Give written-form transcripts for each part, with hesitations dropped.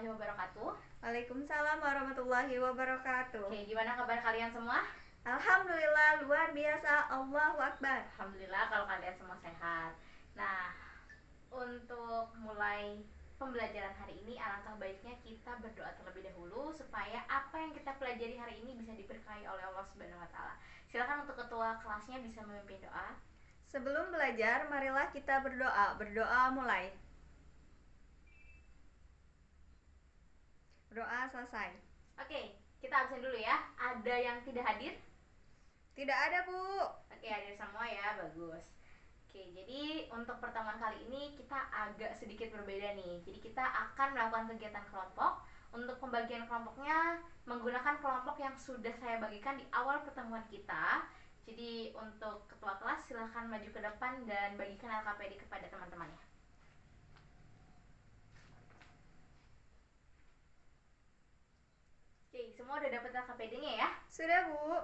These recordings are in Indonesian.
warahmatullahi wabarakatuh. Waalaikumsalam warahmatullahi wabarakatuh. Oke, gimana kabar kalian semua? Alhamdulillah luar biasa. Allahu Akbar. Alhamdulillah kalau kalian semua sehat. Nah, untuk mulai pembelajaran hari ini, alangkah baiknya kita berdoa terlebih dahulu supaya apa yang kita pelajari hari ini bisa diberkahi oleh Allah Subhanahu wa taala. Silakan untuk ketua kelasnya bisa memimpin doa. Sebelum belajar, marilah kita berdoa. Berdoa mulai. Doa selesai. Oke, kita absen dulu ya. Ada yang tidak hadir? Tidak ada, Bu. Oke, hadir semua ya, bagus. Oke, jadi untuk pertemuan kali ini kita agak sedikit berbeda nih. Jadi kita akan melakukan kegiatan kelompok. Untuk pembagian kelompoknya menggunakan kelompok yang sudah saya bagikan di awal pertemuan kita. Jadi untuk ketua kelas silahkan maju ke depan dan bagikan LKPD kepada teman-temannya. Oke, semua udah dapat LKPD-nya ya? Sudah, Bu.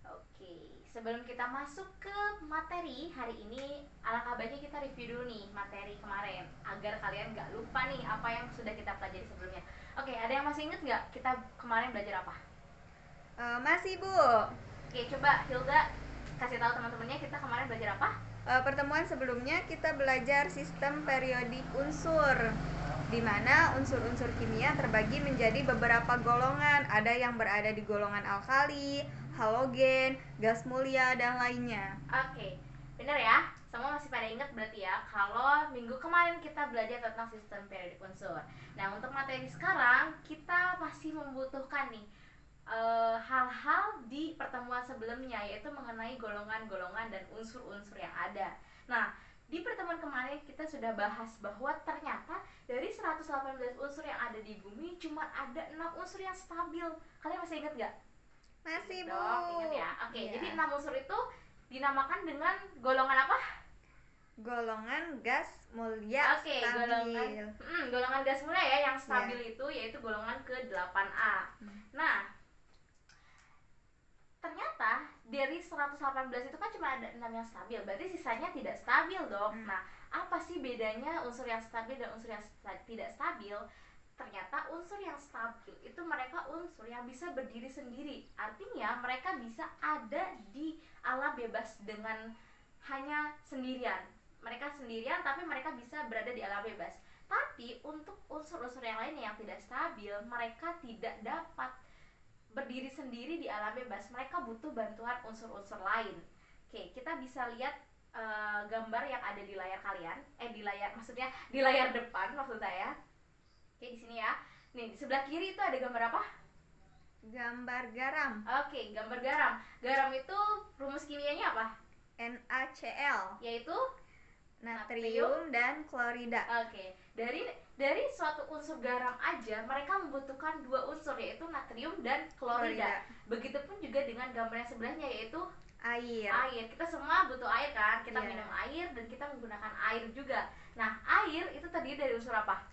Oke, sebelum kita masuk ke materi hari ini, alangkah baiknya kita review dulu nih materi kemarin agar kalian gak lupa nih apa yang sudah kita pelajari sebelumnya. Oke, ada yang masih inget gak kita kemarin belajar apa? Masih, Bu. Oke, coba Hilda kasih tahu teman-temannya kita kemarin belajar apa? Pertemuan sebelumnya kita belajar sistem periodik unsur, di mana unsur-unsur kimia terbagi menjadi beberapa golongan. Ada yang berada di golongan alkali, halogen, gas mulia, dan lainnya. Oke, bener ya? Semua masih pada ingat berarti ya kalau minggu kemarin kita belajar tentang sistem periodik unsur. Nah, untuk materi sekarang kita masih membutuhkan nih hal-hal di pertemuan sebelumnya, yaitu mengenai golongan-golongan dan unsur-unsur yang ada. Nah, di pertemuan kemarin kita sudah bahas bahwa ternyata dari 118 unsur yang ada di bumi cuma ada 6 unsur yang stabil. Kalian masih ingat gak? Masih, Bu. Ingat ya? Oke, Iya. jadi 6 unsur itu dinamakan dengan golongan apa? Golongan gas mulia Oke, stabil. golongan gas mulia ya yang stabil itu yaitu golongan ke-8A. Nah, ternyata dari 118 itu kan cuma ada 6 yang stabil, berarti sisanya tidak stabil dong. Nah, apa sih bedanya unsur yang stabil dan unsur yang tidak stabil? Ternyata unsur yang stabil itu mereka unsur yang bisa berdiri sendiri. Artinya mereka bisa ada di alam bebas dengan hanya sendirian. Mereka sendirian tapi mereka bisa berada di alam bebas. Tapi untuk unsur-unsur yang lainnya yang tidak stabil, mereka tidak dapat berdiri sendiri di alam bebas. Mereka butuh bantuan unsur-unsur lain. Oke, kita bisa lihat gambar yang ada di layar kalian. Di layar, maksudnya di layar depan maksud saya. Oke, di sini ya. Nih, di sebelah kiri itu ada gambar apa? Gambar garam. Oke, gambar garam. Garam itu rumus kimianya apa? NaCl, Yaitu natrium dan klorida. Oke, dari suatu unsur garam aja mereka membutuhkan dua unsur, yaitu natrium dan klorida. Begitupun juga dengan gambar yang sebelahnya, yaitu air. Kita semua butuh air kan? Kita Iya. minum air dan kita menggunakan air juga. Nah, air itu terdiri dari unsur apa?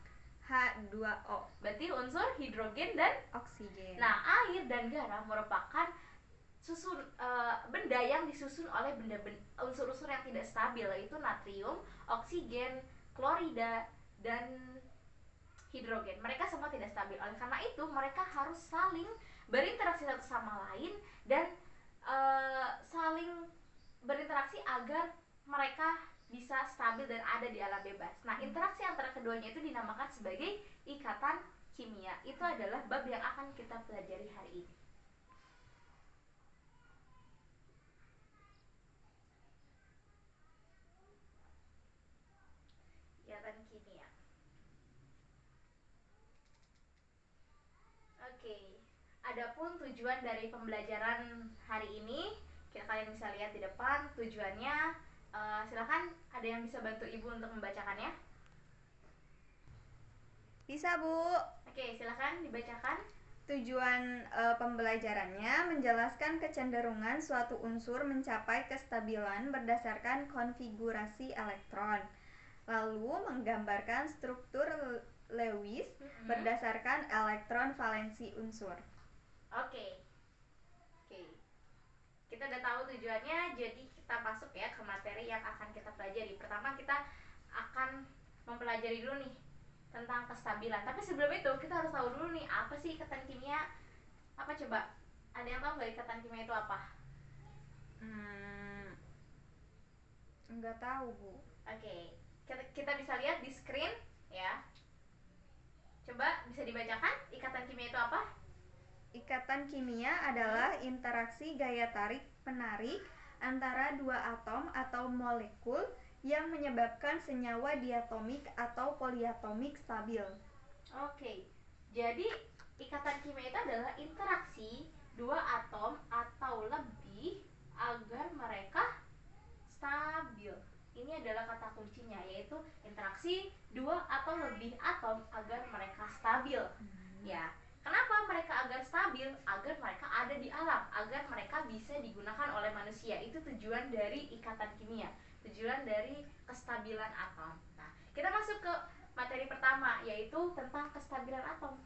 H2O, Berarti unsur hidrogen dan oksigen. Nah, air dan garam merupakan benda yang disusun oleh unsur-unsur yang tidak stabil, yaitu natrium, oksigen, klorida, dan hidrogen. Mereka semua tidak stabil. Oleh karena itu, mereka harus saling berinteraksi satu sama lain dan saling berinteraksi agar mereka bisa stabil dan ada di alam bebas. Nah, interaksi antara keduanya itu dinamakan sebagai ikatan kimia. Itu adalah bab yang akan kita pelajari hari ini. Ikatan kimia. Oke. Adapun tujuan dari pembelajaran hari ini, kalian bisa lihat di depan tujuannya. Silakan, ada yang bisa bantu ibu untuk membacakannya? Bisa, Bu. Oke, silakan dibacakan. Tujuan pembelajarannya menjelaskan kecenderungan suatu unsur mencapai kestabilan berdasarkan konfigurasi elektron, lalu menggambarkan struktur Lewis berdasarkan elektron valensi unsur. Oke. Kita udah tahu tujuannya, jadi kita masuk ya ke materi yang akan kita pelajari. Pertama kita akan mempelajari dulu nih tentang kestabilan. Tapi sebelum itu kita harus tahu dulu nih, apa sih ikatan kimia? Apa coba? Ada yang tahu nggak ikatan kimia itu apa? Nggak tahu, Bu. Oke, kita bisa lihat di screen ya. Coba bisa dibacakan ikatan kimia itu apa? Ikatan kimia adalah interaksi gaya tarik menarik antara dua atom atau molekul yang menyebabkan senyawa diatomik atau poliatomik stabil. Oke, jadi ikatan kimia itu adalah interaksi dua atom atau lebih agar mereka stabil. Ini adalah kata kuncinya, yaitu interaksi dua atau lebih atom agar mereka stabil. Ya, kenapa mereka agar stabil? Agar mereka ada di alam, agar mereka bisa digunakan oleh manusia. Itu tujuan dari ikatan kimia, tujuan dari kestabilan atom. Nah, kita masuk ke materi pertama, yaitu tentang kestabilan atom.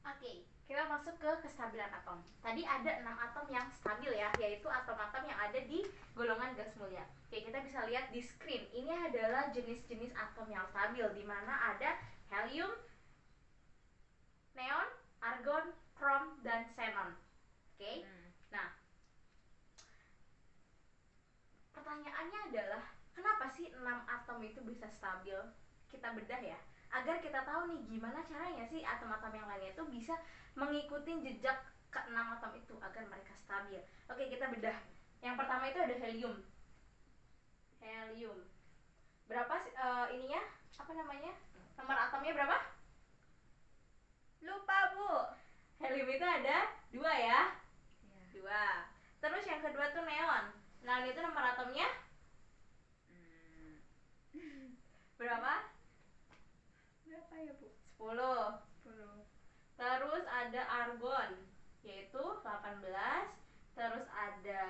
Oke, kita masuk ke kestabilan atom. Tadi ada 6 atom yang stabil ya, yaitu atom-atom yang ada di golongan gas mulia. Oke, kita bisa lihat di screen. Ini adalah jenis-jenis atom yang stabil, di mana ada helium, neon, argon, krom, dan xenon. Oke. Nah, pertanyaannya adalah kenapa sih 6 atom itu bisa stabil? Kita bedah ya, agar kita tahu nih gimana caranya sih atom-atom yang lainnya itu bisa mengikuti jejak ke-6 atom itu agar mereka stabil. Oke, kita bedah. Yang pertama itu ada helium. Helium. Berapa ininya? Apa namanya? Nomor atomnya berapa? Lupa, Bu. Helium itu ada 2 ya. 2. Terus yang kedua tuh neon. Neon itu nomor atomnya berapa? Berapa ya, Bu? 10. 10. Terus ada argon, yaitu 18. Terus ada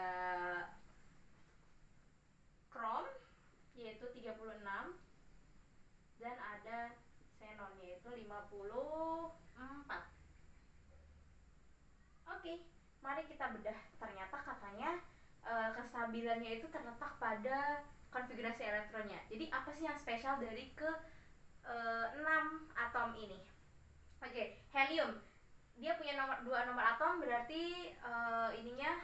krom, yaitu 36. Dan ada xenon, yaitu 54. Oke, mari kita bedah. Ternyata katanya kestabilannya itu terletak pada konfigurasi elektronnya. Jadi apa sih yang spesial dari ke 6 atom ini? Oke, helium. Dia punya 2 nomor atom, berarti ininya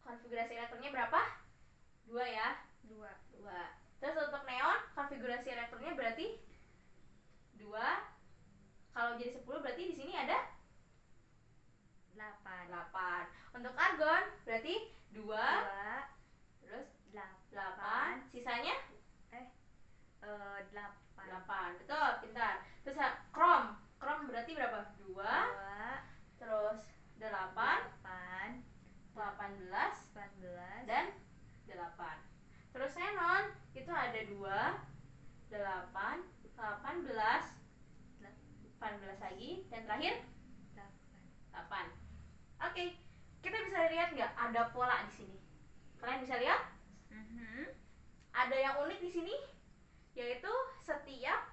konfigurasi elektronnya berapa? 2 ya. 2. Terus untuk neon, konfigurasi elektronnya berarti 2. Kalau jadi 10 berarti di sini ada 8. Untuk argon berarti 2. Terus 8. Sisanya 8. Betul, pintar. Terus krom. Krom berarti berapa? 2. Terus 8. 18 dan 8. Terus xenon itu ada 2, 8, 18 lagi, dan terakhir 8. Oke, kita bisa lihat nggak ada pola di sini? Kalian bisa lihat? Ada yang unik di sini, yaitu setiap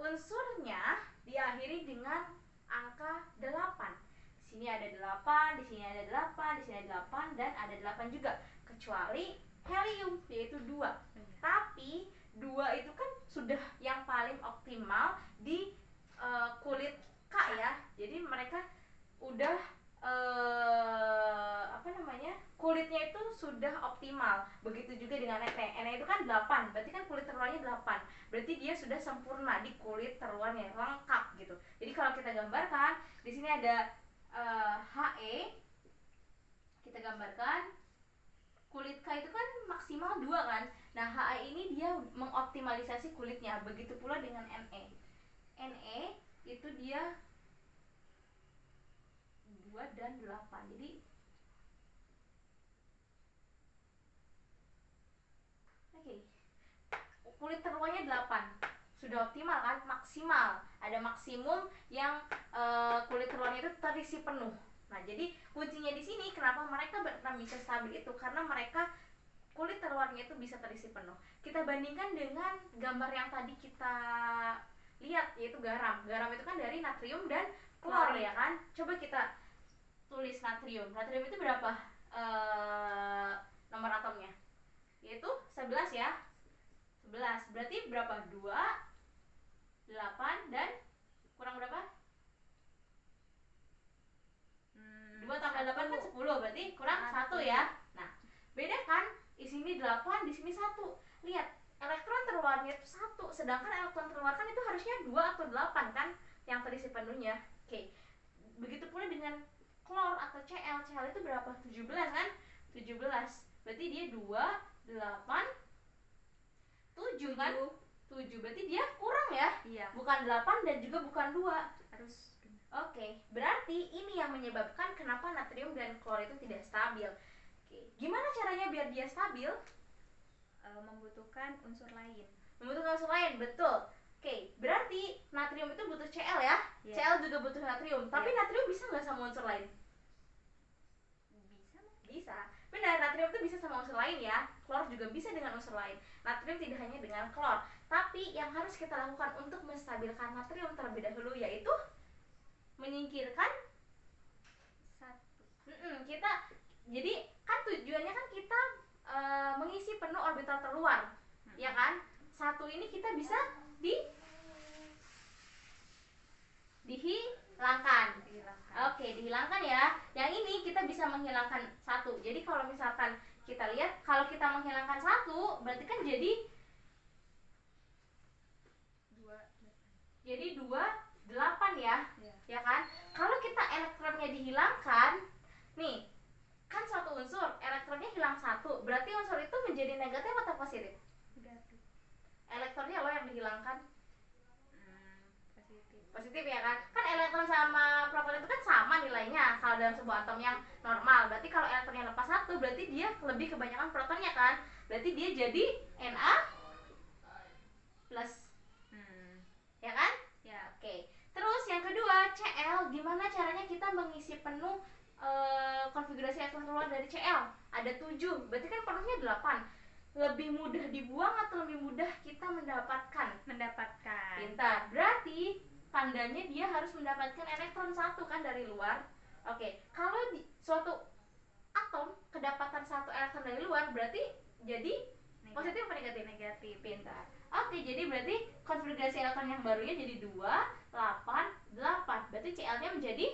unsurnya diakhiri dengan angka 8. Di sini ada 8, di sini ada 8, di sini ada 8, dan ada 8 juga. Kecuali helium, yaitu 2. Tapi 2 itu kan sudah yang paling optimal di kulit K ya. Jadi mereka udah kulitnya itu sudah optimal. Begitu juga dengan Na. Na itu kan 8, berarti kan kulit terluarnya 8. Berarti dia sudah sempurna di kulit terluar yang lengkap gitu. Jadi kalau kita gambarkan, di sini ada He. Kita gambarkan kulit K itu kan maksimal 2 kan. Nah, He ini dia mengoptimalisasi kulitnya. Begitu pula dengan Ne. Ne itu dia 2 dan 8. Jadi kulit terluarnya 8. Sudah optimal kan? Maksimal. Ada maksimum yang kulit terluarnya itu terisi penuh. Nah, jadi kuncinya di sini kenapa mereka bisa stabil itu karena mereka kulit terluarnya itu bisa terisi penuh. Kita bandingkan dengan gambar yang tadi kita lihat, yaitu garam. Garam itu kan dari natrium dan klor ya kan. Coba kita tulis natrium. Natrium itu berapa nomor atomnya? Yaitu 11 ya. 11. Berarti berapa? 2, 8 dan kurang berapa? 2 tambah 8 kan 10, berarti kurang 1 ya. Nah, beda kan? Di sini 8, di sini 1. Lihat, elektron terluarnya itu 1, sedangkan elektron terluarkan itu harusnya 2 atau 8 kan? Yang terisi penuhnya. Oke. Begitu pula dengan klor atau Cl. Cl itu berapa? 17 kan? 17. Berarti dia 2, 8, 7 kan? 7. Berarti dia kurang ya? Iya. Bukan 8 dan juga bukan 2. Harus. Oke, berarti ini yang menyebabkan kenapa natrium dan klor itu tidak stabil. Oke, gimana caranya biar dia stabil? Membutuhkan unsur lain. Membutuhkan unsur lain, betul. Oke, berarti natrium itu butuh Cl ya? Yeah. Cl juga butuh natrium. Tapi natrium bisa nggak sama unsur lain? Bisa. Benar, natrium itu bisa sama unsur lain ya. Klor juga bisa dengan unsur lain. Natrium tidak hanya dengan klor. Tapi yang harus kita lakukan untuk menstabilkan natrium terlebih dahulu yaitu menyingkirkan satu. Kita jadi kan tujuannya kan kita mengisi penuh orbital terluar, ya kan? Satu ini kita bisa dihilangkan. Oke, dihilangkan ya. Yang ini kita bisa menghilangkan satu. Jadi kalau misalkan kita lihat, kalau kita menghilangkan satu, berarti kan jadi 28 ya. Ya kan? Kalau kita elektronnya dihilangkan, nih, kan suatu unsur, elektronnya hilang satu, berarti unsur itu menjadi negatif atau positif? Negatif. Elektronnya loh yang dihilangkan. Positif ya kan? Kan elektron sama proton itu kan sama nilainya kalau dalam sebuah atom yang normal. Berarti kalau elektronnya lepas satu, berarti dia lebih kebanyakan protonnya kan? Berarti dia jadi Na plus. Ya kan? Ya. Oke. Terus yang kedua, Cl. Gimana caranya kita mengisi penuh konfigurasi elektron keluar dari Cl? Ada 7. Berarti kan penuhnya 8. Lebih mudah dibuang atau lebih mudah kita mendapatkan? Pintar. Berarti tandanya dia harus mendapatkan elektron satu kan dari luar. Oke, kalau di suatu atom kedapatan satu elektron dari luar, berarti jadi positif apa negatif? Negatif. Pintar. Oke, jadi berarti konfigurasi elektron yang barunya jadi 2, 8, 8. Berarti Cl-nya menjadi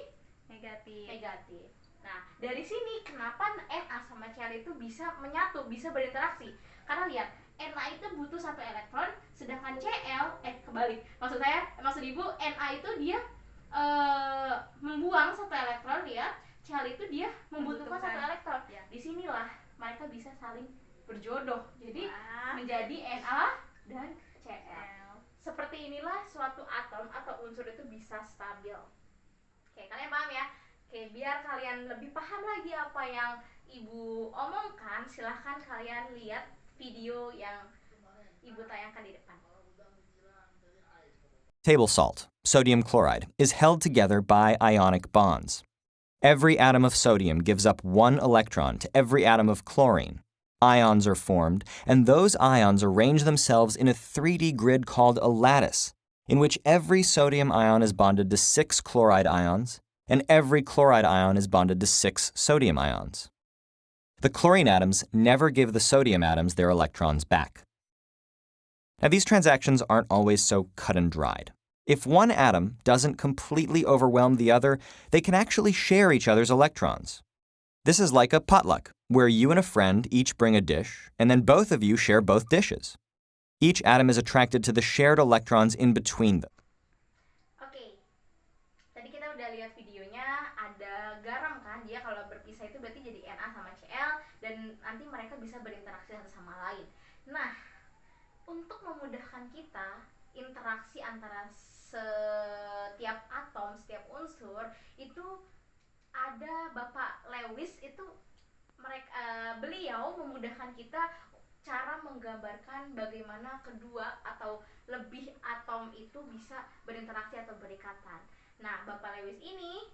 negatif. Nah, dari sini kenapa Na sama Cl itu bisa menyatu, bisa berinteraksi? Karena lihat, Na itu butuh satu elektron, sedangkan Cl kebalik. Maksud Ibu, Na itu dia membuang satu elektron, lihat. Cl itu dia membutuhkan satu elektron. Ya. Disinilah mereka bisa saling berjodoh. Jadi menjadi Na dan Cl. Seperti inilah suatu atom atau unsur itu bisa stabil. Oke, kalian paham ya? Oke, biar kalian lebih paham lagi apa yang Ibu omongkan, silahkan kalian lihat video yang Ibu tayangkan di depan. Table salt, sodium chloride, is held together by ionic bonds. Every atom of sodium gives up one electron to every atom of chlorine. Ions are formed, and those ions arrange themselves in a 3D grid called a lattice, in which every sodium ion is bonded to 6 chloride ions, and every chloride ion is bonded to 6 sodium ions. The chlorine atoms never give the sodium atoms their electrons back. Now, these transactions aren't always so cut and dried. If one atom doesn't completely overwhelm the other, they can actually share each other's electrons. This is like a potluck, where you and a friend each bring a dish, and then both of you share both dishes. Each atom is attracted to the shared electrons in between them. Oke, tadi kita udah lihat videonya, ada garam kan, dia kalau berpisah itu berarti jadi Na sama Cl, dan nanti mereka bisa berinteraksi satu sama lain. Nah, untuk memudahkan kita interaksi antara setiap atom, setiap unsur, itu ada Bapak Lewis itu beliau memudahkan kita cara menggambarkan bagaimana kedua atau lebih atom itu bisa berinteraksi atau berikatan. Nah, Bapak Lewis ini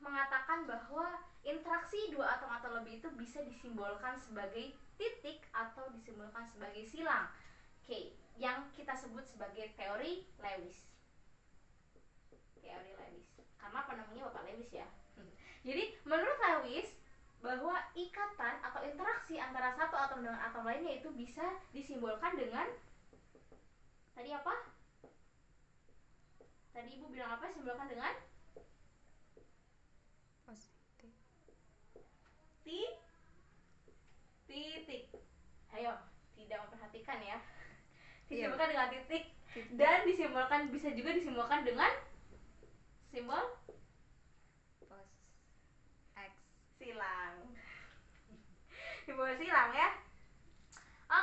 mengatakan bahwa interaksi dua atom atau lebih itu bisa disimbolkan sebagai titik atau disimbolkan sebagai silang. Oke, yang kita sebut sebagai teori Lewis. karena penemunya Bapak Lewis ya. Jadi menurut Lewis bahwa ikatan atau interaksi antara satu atom dengan atom lainnya itu bisa disimbolkan dengan tadi apa? Tadi Ibu bilang apa? Simbolkan dengan Positif. titik. Ayo, tidak memperhatikan ya. Iya. Disimbolkan dengan titik dan disimbolkan bisa juga disimbolkan dengan simbol Pos X. silang. Simbol silang ya.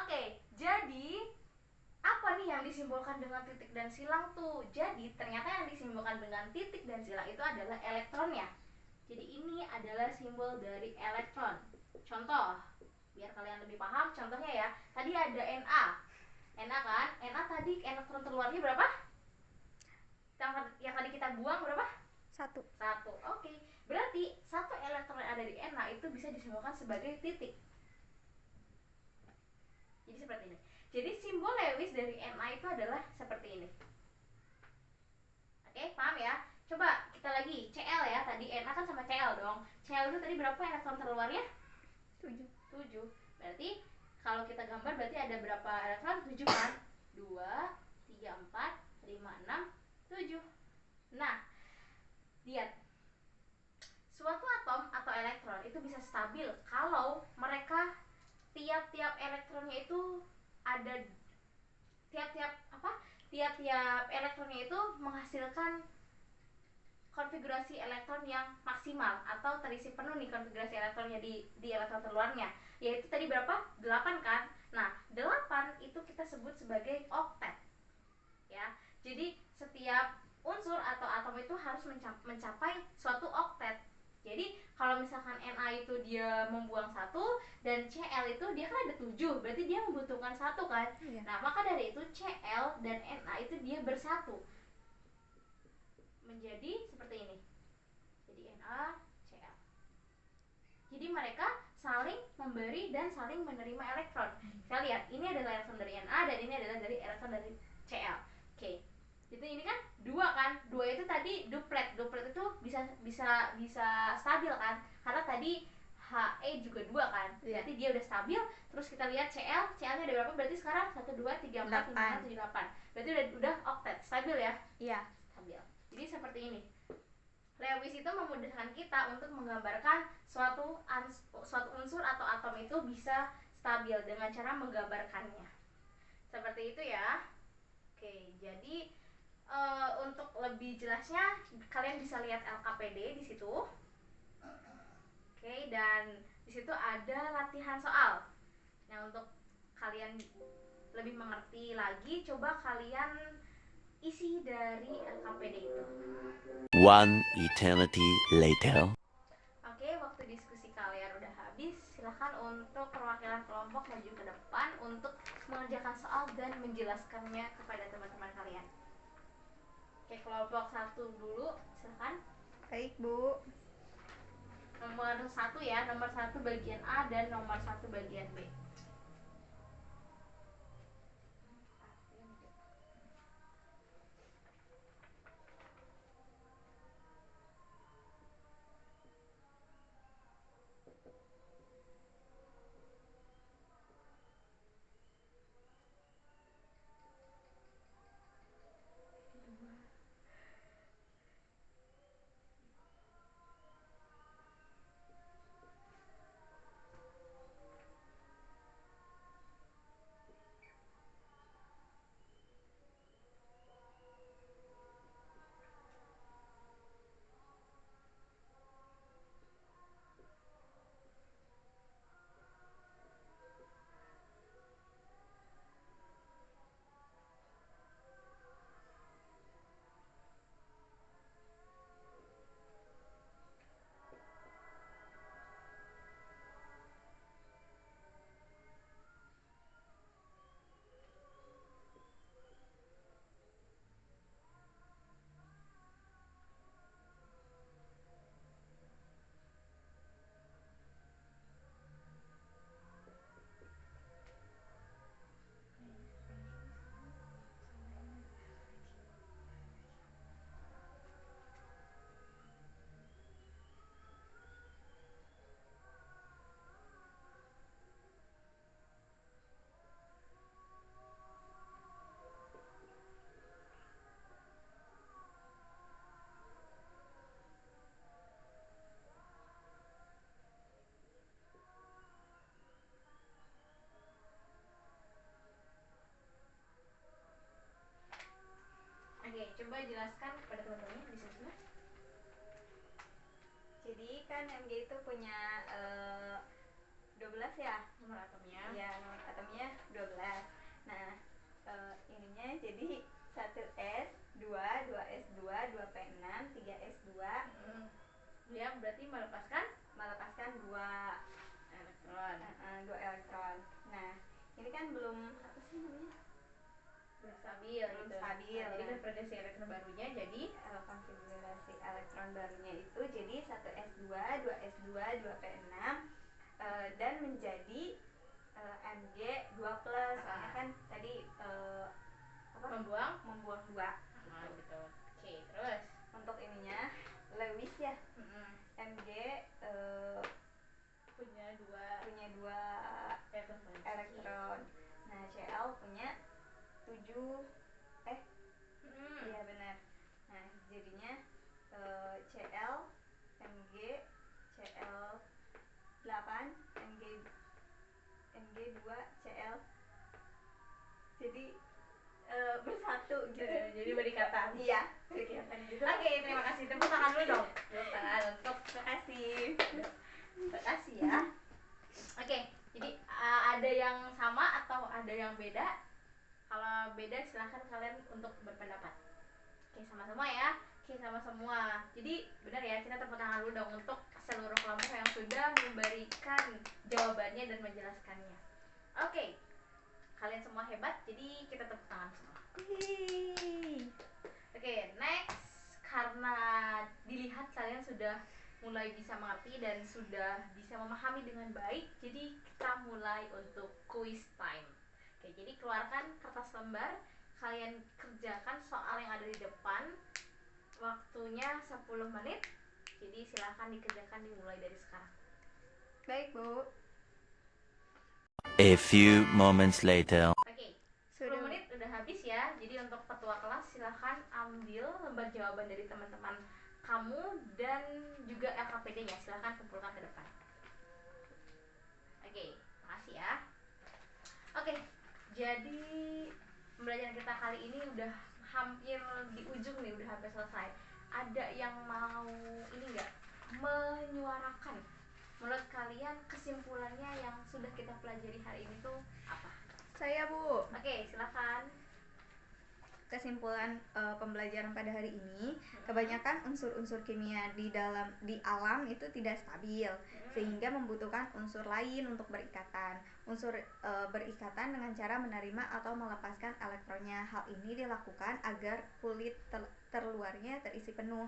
Oke, jadi apa nih yang disimbolkan dengan titik dan silang tuh? Jadi ternyata yang disimbolkan dengan titik dan silang itu adalah elektronnya. Jadi ini adalah simbol dari elektron. Contoh, biar kalian lebih paham, contohnya ya. Tadi ada Na. Na kan? Na tadi elektron terluarnya berapa? Yang tadi kita buang berapa? 1. Oke. Berarti satu elektron yang ada di Na itu bisa disimbolkan sebagai titik. Jadi seperti ini. Jadi simbol Lewis dari Na itu adalah seperti ini. Oke, paham ya? Coba kita lagi Cl ya. Tadi Na kan sama Cl dong. Cl itu tadi berapa elektron terluarnya? 7. Berarti kalau kita gambar berarti ada berapa elektron? 7 kan? 2, 3, 4, 5, 6, 7. Nah, lihat. Suatu atom atau elektron itu bisa stabil kalau mereka tiap-tiap elektronnya itu ada tiap-tiap elektronnya itu menghasilkan konfigurasi elektron yang maksimal atau terisi penuh nih konfigurasi elektronnya di elektron terluarnya, yaitu tadi berapa? 8 kan? Nah, 8 itu kita sebut sebagai oktet ya. Jadi setiap unsur atau atom itu harus mencapai suatu oktet. Jadi kalau misalkan Na itu dia membuang 1 dan Cl itu dia kan ada 7, berarti dia membutuhkan 1 kan? Iya. Nah, maka dari itu Cl dan Na itu dia bersatu menjadi seperti ini. Jadi Na, Cl. Jadi mereka saling memberi dan saling menerima elektron. Kita lihat, ini adalah elektron dari Na dan ini adalah dari elektron dari Cl. Oke. Jadi ini kan 2 kan? 2 itu tadi duplet. Duplet itu bisa stabil kan? Karena tadi He juga 2 kan? Berarti dia udah stabil. Terus kita lihat Cl, Cl-nya ada berapa? Berarti sekarang 1 2 3 4 5 6 7 8. Berarti udah oktet, stabil ya? Iya. Stabil. Jadi seperti ini. Lewis itu memudahkan kita untuk menggambarkan suatu unsur atau atom itu bisa stabil dengan cara menggambarkannya. Seperti itu ya. Oke, jadi untuk lebih jelasnya kalian bisa lihat LKPD di situ. Oke, dan di situ ada latihan soal. Nah, untuk kalian lebih mengerti lagi, coba kalian isi dari LKPD itu. One eternity later. Oke, waktu diskusi kalian udah habis. Silahkan untuk perwakilan kelompok maju ke depan untuk mengerjakan soal dan menjelaskannya kepada teman-teman kalian. Oke, kelompok 1 dulu, silahkan. Baik, Bu. Nomor 1 ya, nomor 1 bagian A dan nomor 1 bagian B. coba jelaskan kepada teman-teman di sini. Jadi kan Mg itu punya 12 ya Nomor atomnya. ya, nomor atomnya 12. Nah ininya jadi 1s 2s2 2p6 3s2 Dia berarti melepaskan dua elektron. dua elektron. Nah ini kan belum apa sih namanya, Belum stabil belum gitu. stabil. Nah, jadi konfigurasi elektron barunya jadi konfigurasi elektron barunya itu jadi 1s2 2s2 2p6 dan menjadi Mg 2+. Soalnya kan tadi membuang 2 gitu. Oke, terus untuk ininya Lewis ya. Mg punya dua elektron. Nah Cl punya 7. Iya benar. Nah jadinya Cl Mg Cl 8 Mg 2 Cl, jadi bersatu gitu. jadi berikatan. Iya, berikatan gitu. Oke, terima kasih. Tepuk tangan dulu dong. Tepuk tangan untuk Terima kasih ya. Oke, jadi ada yang sama atau ada yang beda? Kalau beda silahkan kalian untuk berpendapat. Oke, sama-sama ya. Oke, sama semua. Jadi benar ya, kita tepuk tangan dulu dong untuk seluruh kelompok yang sudah memberikan jawabannya dan menjelaskannya. Oke, kalian semua hebat, jadi kita tepuk tangan semua. Oke, next. Karena dilihat kalian sudah mulai bisa mengerti dan sudah bisa memahami dengan baik, jadi kita mulai untuk quiz time. Oke, jadi keluarkan kertas lembar, kalian kerjakan soal yang ada di depan. Waktunya 10 menit. Jadi silahkan dikerjakan, dimulai dari sekarang. Baik Bu. A few moments later. Oke, 10 menit udah habis ya. Jadi untuk ketua kelas silahkan ambil lembar jawaban dari teman-teman kamu dan juga LKPD-nya. Silahkan kumpulkan ke depan. Oke, makasih ya. Oke, jadi pembelajaran kita kali ini udah hampir di ujung nih, udah hampir selesai. Ada yang mau ini nggak menyuarakan menurut kalian kesimpulannya yang sudah kita pelajari hari ini tuh apa? Saya Bu. Oke, silakan. Kesimpulan pembelajaran pada hari ini, kebanyakan unsur-unsur kimia di alam itu tidak stabil, sehingga membutuhkan unsur lain untuk berikatan. Unsur berikatan dengan cara menerima atau melepaskan elektronnya. Hal ini dilakukan agar kulit terluarnya terisi penuh.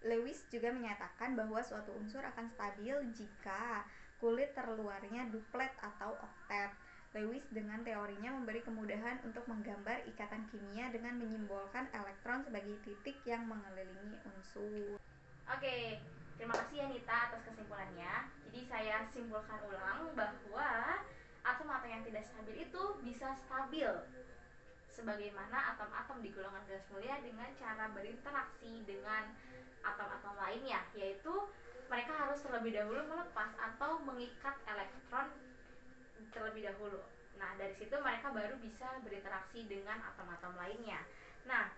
Lewis juga menyatakan bahwa suatu unsur akan stabil jika kulit terluarnya duplet atau oktet. Lewis dengan teorinya memberi kemudahan untuk menggambar ikatan kimia dengan menyimbolkan elektron sebagai titik yang mengelilingi unsur. Oke, terima kasih ya Nita atas kesimpulannya. Jadi saya simpulkan ulang bahwa atom-atom yang tidak stabil itu bisa stabil sebagaimana atom-atom di golongan gas mulia dengan cara berinteraksi dengan atom-atom lainnya, yaitu mereka harus terlebih dahulu melepas atau mengikat elektron terlebih dahulu. Nah, dari situ mereka baru bisa berinteraksi dengan atom-atom lainnya. Nah,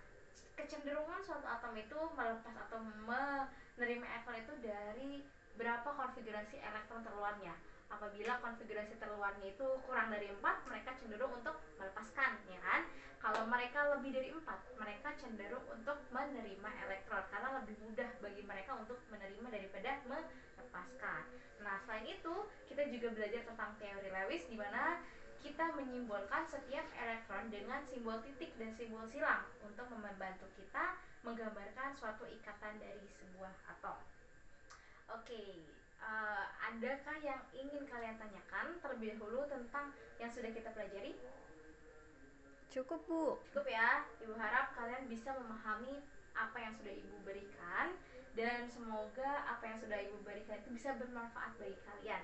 kecenderungan suatu atom itu melepas atau menerima elektron itu dari berapa konfigurasi elektron terluarnya. Apabila konfigurasi terluarnya itu kurang dari 4, mereka cenderung untuk melepaskan, ya kan? Kalau mereka lebih dari 4, mereka cenderung untuk menerima elektron karena lebih mudah bagi mereka untuk menerima daripada melepaskan. Nah, selain itu, kita juga belajar tentang teori Lewis di mana kita menyimbolkan setiap elektron dengan simbol titik dan simbol silang untuk membantu kita menggambarkan suatu ikatan dari sebuah atom. Oke, adakah yang ingin kalian tanyakan terlebih dahulu tentang yang sudah kita pelajari? Cukup Bu. Cukup ya, Ibu harap kalian bisa memahami apa yang sudah Ibu berikan dan semoga apa yang sudah Ibu berikan itu bisa bermanfaat bagi kalian.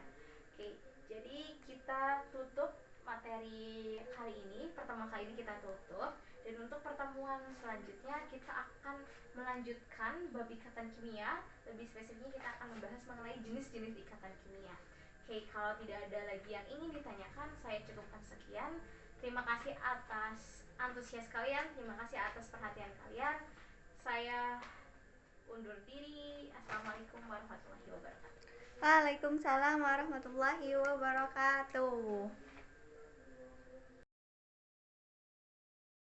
Oke, jadi kita tutup materi kali ini, pertemuan kali ini kita tutup. Dan untuk pertemuan selanjutnya kita akan melanjutkan bab ikatan kimia. Lebih spesifiknya kita akan membahas mengenai jenis-jenis ikatan kimia. Oke, kalau tidak ada lagi yang ingin ditanyakan, saya cukupkan sekian. Terima kasih atas antusias kalian, terima kasih atas perhatian kalian. saya undur diri. Assalamualaikum warahmatullahi wabarakatuh. Waalaikumsalam warahmatullahi wabarakatuh.